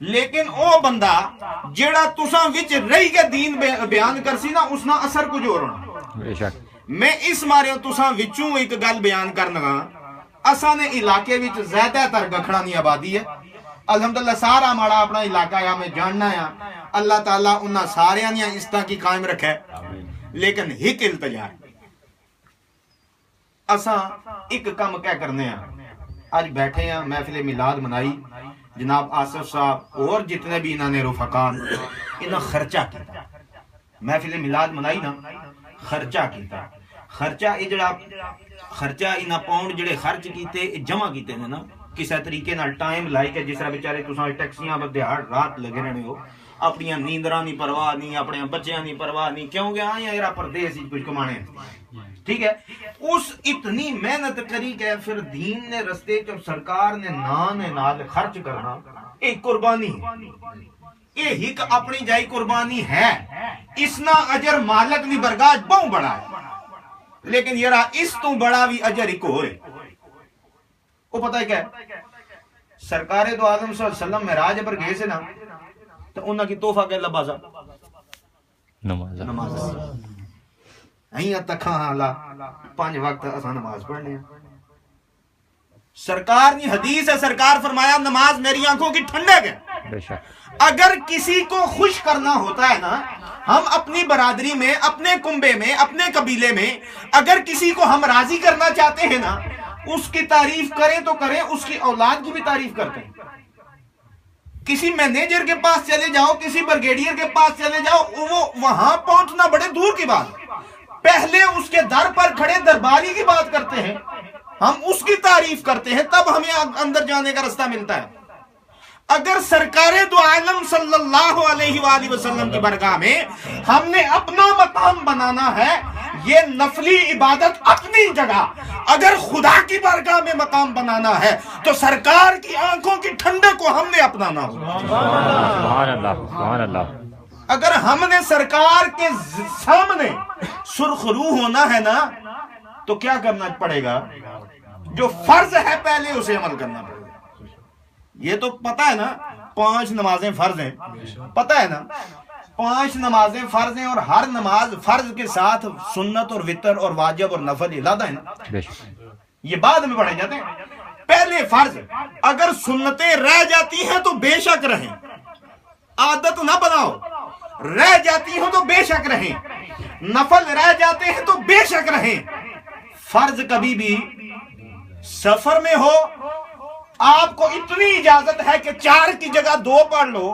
لیکن او بندہ جیڑا تساں وچ رہی کے دین بیان کرسی نا اس نا اثر کچھ اور ہونا. بے شک. میں اس مارے تساں وچوں ایک گل بیان کرنا اساں نے علاقے وچ زیادہ تر گکھڑا دی آبادی ہے. الحمدللہ سارا ماڑا اپنا علاقہ ہے میں جاننا ہے. اللہ تعالیٰ انہاں ساریاں دیاں عزتاں کی قائم رکھے. لیکن ایک التجا ہے اساں ایک کام کیا کرنے ہیں. آج بیٹھے ہیں محفل میلاد منائی جناب آصف صاحب اور جتنے بھی انہوں نے رفقان انہاں خرچہ کیتا. محفل میلاد منائی نا خرچہ کیتا. خرچہ یہ جڑا خرچہ انہاں پاؤنڈ جڑے خرچ کیتے جمع کیتے نے نا کسی طریقے نال ٹائم لائی کے جس طرح بیچارے تساں ٹیکسیاں دیہڑ رات لگے رہنے ہو اپنی نیندراں نہیں پرواہ نہیں اپنے بچیاں نہیں پرواہ نہیں کیوں کہ آئے ہیں پردیس کچھ کمانے. ٹھیک ہے اس اتنی محنت کری کہ پھر دین نے رستے جب سرکار نے نان نال خرچ کرنا ایک قربانی ہے. یہ ایک اپنی جائی قربانی ہے. اس نا اجر مالک نہیں برگاہ بہت بڑا ہے. لیکن یرا اس تو بڑا بھی اجر ایک ہو رہے. وہ پتہ ہے کیا ہے سرکار دو عالم صلی اللہ علیہ وسلم معراج پر گئے سے نا تو انہاں کی تحفہ کہ لباسا نماز ایاں تکھاں اللہ 5 وقت اساں نماز پڑھنے ہیں. سرکار نے حدیث ہے سرکار فرمایا نماز میری آنکھوں کی ٹھنڈک ہے. اگر کسی کو خوش کرنا ہوتا ہے نا ہم اپنی برادری میں اپنے کنبے میں اپنے قبیلے میں اگر کسی کو ہم راضی کرنا چاہتے ہیں نا اس کی تعریف کریں تو کریں اس کی اولاد کی بھی تعریف کرتے ہیں. کسی مینیجر کے پاس چلے جاؤ کسی برگیڈیئر کے پاس چلے جاؤ وہ وہاں پہنچنا بڑے دور کی بات. پہلے اس کے در پر کھڑے درباری کی بات کرتے ہیں ہم اس کی تعریف کرتے ہیں تب ہمیں اندر جانے کا راستہ ملتا ہے. اگر سرکار دو عالم صلی اللہ علیہ وآلہ وسلم کی برگاہ میں ہم نے اپنا مقام بنانا ہے یہ نفلی عبادت اپنی جگہ. اگر خدا کی بارگاہ میں مقام بنانا ہے تو سرکار کی آنکھوں کی ٹھنڈک کو ہم نے اپنانا ہوگا. سبحان اللہ سبحان اللہ. اگر ہم نے سرکار کے سامنے سرخرو ہونا ہے نا تو کیا کرنا پڑے گا جو فرض ہے پہلے اسے عمل کرنا پڑے گا. یہ تو پتہ ہے نا 5 نمازیں فرض ہیں پتہ ہے نا 5 نمازیں فرض ہیں اور ہر نماز فرض کے ساتھ سنت اور وتر اور واجب اور نفل علیحدہ ہے نا. یہ بعد میں پڑھے جاتے ہیں. پہلے فرض اگر سنتیں رہ جاتی ہیں تو بے شک رہیں عادت نہ بناؤ. رہ جاتی ہوں تو بے شک رہیں. نفل رہ جاتے ہیں تو بے شک رہیں. فرض کبھی بھی سفر میں ہو آپ کو اتنی اجازت ہے کہ 4 کی جگہ 2 پڑھ لو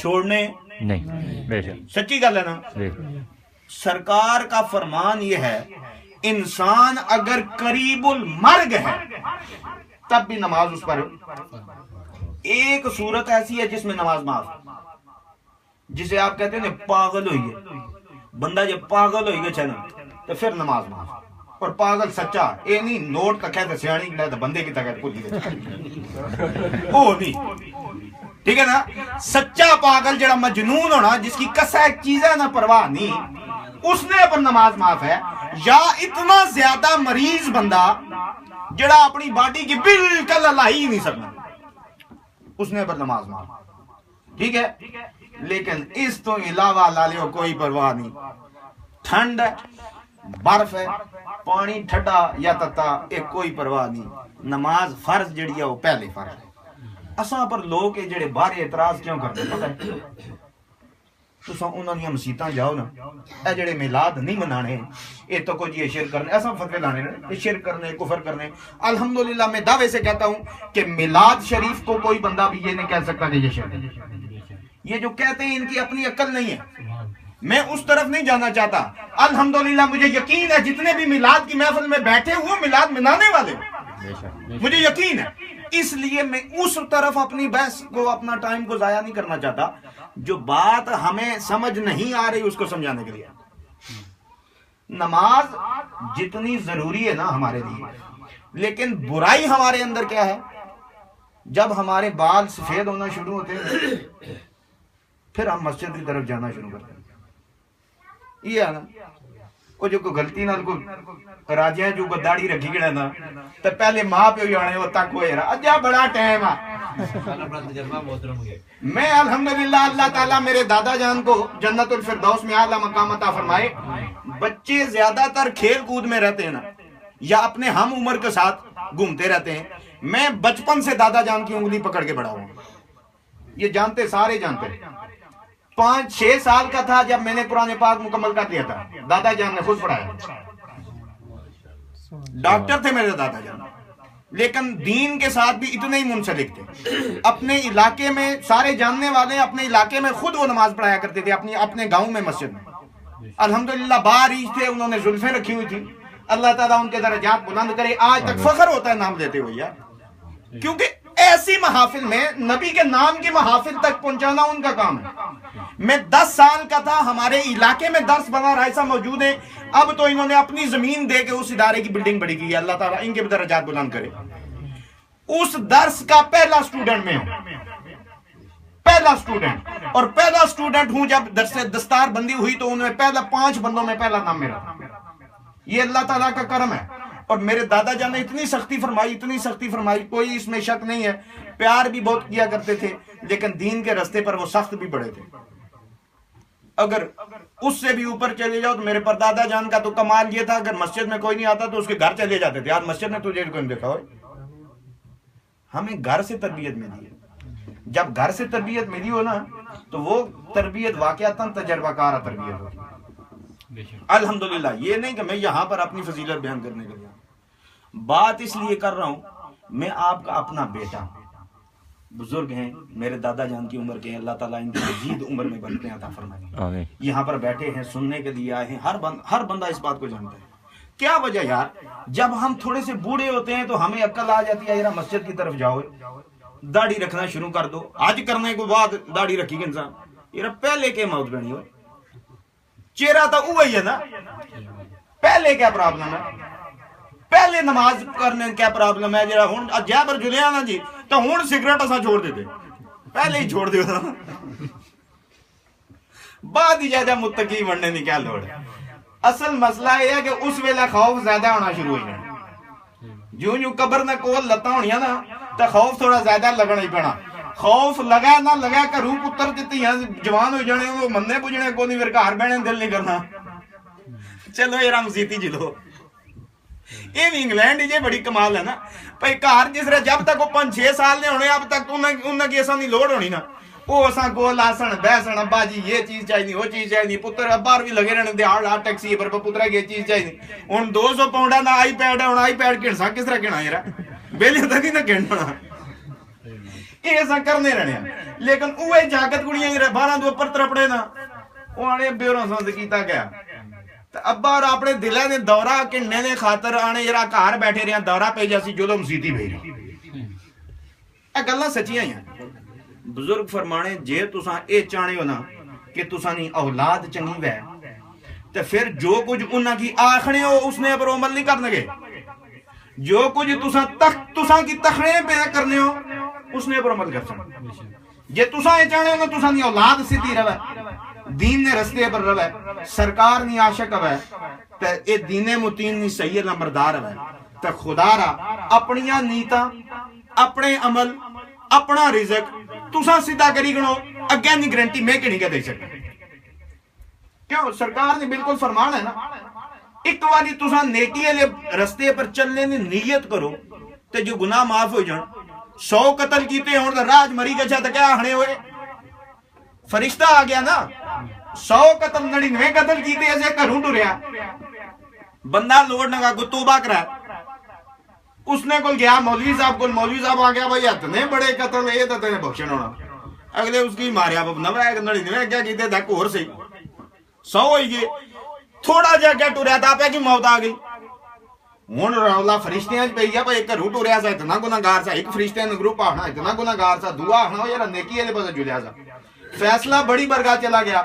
چھوڑنے نہیں. بے شک سچی گل ہے نا. سرکار کا فرمان یہ ہے انسان اگر قریب المرگ ہے تب بھی نماز اس پر. ایک صورت ایسی ہے جس میں نماز معاف جسے آپ کہتے ہیں پاگل ہوئی ہے. بندہ جب پاگل ہوئی گا چنا تو پھر نماز معاف. اور پاگل سچا اے نہیں نوٹ کا کہتے سیانی کی بندے کی طاقت کو وہ نہیں. ٹھیک ہے نا. سچا پاگل جڑا مجنون ہونا جس کی کسا ایک چیزیں نہ پرواہ نہیں اس نے پر نماز معاف ہے. یا اتنا زیادہ مریض بندہ جڑا اپنی باڈی کی بالکل اللہ ہی نہیں سکنا اس نے پر نماز معاف. ٹھیک ہے. لیکن اس تو علاوہ لالیو کوئی پرواہ نہیں. ٹھنڈ ہے برف ہے پانی ٹھڈا یا تتا ایک کوئی پرواہ نہیں. نماز فرض جڑی ہے وہ پہلے فرض ہے. اساں پر لوگ جڑے باہر اعتراض کیوں کرتے پتہ ہے تساں انہاں دی مسیتاں جاؤ نا اے جڑے میلاد نہیں منانے اے تو کچھ یہ شرک کرنے ایسا فتوے لانے اے شرک کرنے کفر کرنے. الحمدللہ میں دعوے سے کہتا ہوں کہ میلاد شریف کو کوئی بندہ بھی یہ نہیں کہہ سکتا کہ یہ شرک ہے. یہ جو کہتے ہیں ان کی اپنی عقل نہیں ہے. میں اس طرف نہیں جانا چاہتا. الحمدللہ مجھے یقین ہے جتنے بھی میلاد کی محفل میں بیٹھے وہ میلاد منانے والے مجھے یقین ہے. اس لیے میں اس طرف اپنی بحث کو اپنا ٹائم کو ضائع نہیں کرنا چاہتا. جو بات ہمیں سمجھ نہیں آ رہی اس کو سمجھانے کے لیے. نماز جتنی ضروری ہے نا ہمارے لیے لیکن برائی ہمارے اندر کیا ہے جب ہمارے بال سفید ہونا شروع ہوتے ہیں پھر ہم مسجد کی طرف جانا شروع کرتے ہیں. یہ ہے نا وہ جو کوئی غلطی نال کوئی راجیاں جو کوئی داڑھی رکھی گڑا نا تو پہلے ماں پیو جانے وہ تک ہوئے رہا اجا بڑا ٹائم میں الحمدللہ اللہ تعالیٰ میرے دادا جان کو جنت الفردوس میں اعلیٰ مقام عطا فرمائے. بچے زیادہ تر کھیل کود میں رہتے ہیں نا یا اپنے ہم عمر کے ساتھ گھومتے رہتے ہیں. میں بچپن سے دادا جان کی انگلی پکڑ کے بڑا ہوں. یہ جانتے سارے جانتے. 5-6 سال کا تھا جب میں نے قرآن پاک مکمل کر دیا تھا. دادا جان نے خود پڑھایا. ڈاکٹر تھے میرے دادا جان لیکن دین کے ساتھ بھی اتنے ہی منسلک تھے. اپنے علاقے میں سارے جاننے والے اپنے علاقے میں خود وہ نماز پڑھایا کرتے تھے اپنے گاؤں میں مسجد میں. الحمدللہ باریش تھے. انہوں نے زلفیں رکھی ہوئی تھی. اللہ تعالیٰ ان کے درجات بلند کرے. آج تک فخر ہوتا ہے نام لیتے ہوئے یار. کیونکہ ایسی محافل میں نبی کے نام کی محافل تک پہنچانا ان کا کام ہے. میں 10 سال کا تھا. ہمارے علاقے میں درس بنا رائسہ موجود ہیں. اب تو انہوں نے اپنی زمین دے کے اس ادارے کی بلڈنگ بڑی کی ہے. اللہ تعالیٰ ان کے بھی درجات بلند کرے. اس درس کا پہلا اسٹوڈنٹ میں ہوں. پہلا اسٹوڈنٹ. اور پہلا اسٹوڈنٹ ہوں جب دستار بندی ہوئی تو ان میں پہلا 5 بندوں میں پہلا نام میرا. یہ اللہ تعالیٰ کا کرم ہے. اور میرے دادا جان نے اتنی سختی فرمائی کوئی اس میں شک نہیں ہے. پیار بھی بہت کیا کرتے تھے لیکن دین کے رستے پر وہ سخت بھی بڑے تھے. اگر اس سے بھی اوپر چلے جاؤ تو میرے پر دادا جان کا تو کمال یہ تھا اگر مسجد میں کوئی نہیں آتا تو اس کے گھر چلے جاتے تھے. آج مسجد میں تجھے کوئی نہیں دیکھا ہوئے. ہمیں گھر سے تربیت ملی ہے. جب گھر سے تربیت ملی ہو نا تو وہ تربیت واقعتاً تجربہ کارہ تربیت ہوتی. الحمدللہ یہ نہیں کہ میں یہاں پر اپنی فضیلت بیان کرنے کے لیے بات اس لیے کر رہا ہوں. میں آپ کا اپنا بیٹا ہوں. بزرگ ہیں میرے دادا جان کی عمر کے ہیں. اللہ تعالیٰ ان کی مزید عمر میں برکتیں عطا فرمائے. یہاں پر بیٹھے ہیں سننے کے لیے آئے ہیں. ہر بندہ اس بات کو جانتا ہے. کیا وجہ یار جب ہم تھوڑے سے بوڑھے ہوتے ہیں تو ہمیں عقل آ جاتی ہے یار مسجد کی طرف جاؤ داڑھی رکھنا شروع کر دو. آج کرنے کے بعد داڑھی رکھی گا انسان یار پہلے کے موت بنی ہو چہرہ تو وہی ہے نا. پہلے کیا پرابلم ہے. پہلے نماز کرنے کیا پرابلم ہے. جڑا ہن جے پر جلیا نا جی تو ہن سگریٹ اساں چھوڑ دیتے. پہلے ہی چھوڑ دیو نا. بعد ہی جا متقی بننے کی کیا لوڑ ہے. اصل مسئلہ یہ ہے کہ اس ویلے خوف زیادہ ہونا شروع ہو جانا. جو قبر نہ کول لتاں ہونیاں نا تو خوف تھوڑا زیادہ لگنا ہی پینا. خوف لگا نہ لگا گھروں پتر دیتی ہیں جوان ہو جانے وہ مننے پوجنے کو نہیں. پھر گھر بہنے دل نہیں کرنا. چلو یہ رمزیتی جلو. یہ بھی انگلینڈ یہ بڑی کمال ہے نا. بھائی گھر جس طرح جب تک وہ 5-6 سال نے ہونے اب تک انہیں کی ایسا نہیں لوڑ ہونی نا. وہ اساں کول آسن بہسن ابا جی یہ چیز چاہیے وہ چیز چاہیے. پتر ابار بھی لگے رہنے دیہڑ لا ٹیکسی پر پتر یہ چیز چاہیے. ہوں 200 پاؤنڈا نہ آئی پیڈ ہے. ہوں آئی پیڈ گھنسا کس طرح گھنا یار بیلی تک ہی نہ گھننا. یہ ایسا کرنے رہنے ہیں. لیکن وہ جاگت کڑیاں 12 دو پر ترپڑے نا وہ آنے بیوروں سند کیتا گیا. ابا اور اپنے دلے نے دورہ کننے نے خاطر آنے جرا کار بیٹھے رہے ہیں دورہ پہ جیسی جو لوگ مسیتی بھیجی. اے گلاں سچیاں ہیں. بزرگ فرمانے جے تساں اے چاہنے ہو نا کہ تساں نہیں اولاد چنگی وے تو پھر جو کچھ انہاں کی آخنے ہو اس نے پر عمل نہیں کرنے گے. جو کچھ تساں کی تخنے پہ کرنے ہو اس نے پر عمل کر سکتے. جے تساں اے چاہنے ہو نا تساں نہیں اولاد سیدھی رہے دین نے رستے پر رہے سرکار نہیں عاشق ہوئے تو اے دین متین نہیں صحیح لمبردار ہوئے تو خدا را اپنیاں نیتاں اپنے عمل اپنا رزق تساں سیدھا کری گنو اگے نہیں گارنٹی میں کہ نہیں کہہ دے سکتا. کیوں سرکار نے بالکل فرمان ہے نا ایک واری تساں نیکی والے رستے پر چلنے کی نیت کرو تو جو گناہ معاف ہو جان. 100 قتل کیتے ہوں تو راج مری گچا تو کیا ہنے ہوئے فرشتہ آ گیا نا. 100 قتل 99 قتل کیتے ایسے گھروں ٹریا بندہ لوڑ نگا کو توبہ کرا. اس نے کل گیا مولوی صاحب کل. مولوی صاحب آ گیا بھائی اتنے بڑے قتل یہ تو تیرے بخشن ہونا. اگلے اس کی ماریا 99 کیا کیتے تھا اور صحیح 100 ہوئی گئے. تھوڑا جا کیا ٹریا تھا پہ کی موت آ گئی. ہوں رولا فرشتیاں پہ گیا بھائی گھروں ٹریا سا اتنا گناہگار سا. ایک فرشتے نے گروپ آنا اتنا گناہگار سا. دعا آنا یار نیکی والے پاس جلیا سا. فیصلہ بڑی برگاہ چلا گیا.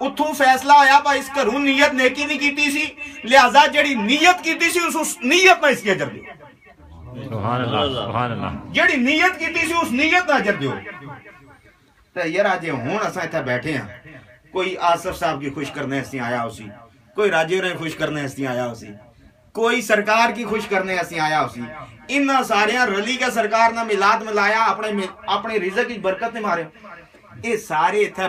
اتھوں فیصلہ آیا بھائی اس گھروں نیت نیکی نہیں کیتی سی لہذا جڑی نیت کیتی سی اس نیت نہ اس کی اجر دیو. سبحان اللہ سبحان اللہ. جڑی نیت کیتی سی اس نیت نہ اجر دیو. تو یار آج ہوں اساں ایتھے بیٹھے ہیں کوئی آصف صاحب کی خوش کرنے سے آیا اسی کوئی راجے ہونے خوش کرنے ہستی آیا اسی، کوئی سرکار کی خوش کرنے ہستی آیا اسی، انہاں ساریاں رلی کے سرکار نہ میلاد ملایا، اپنے رزق کی برکت نے مارے، یہ سارے اتھا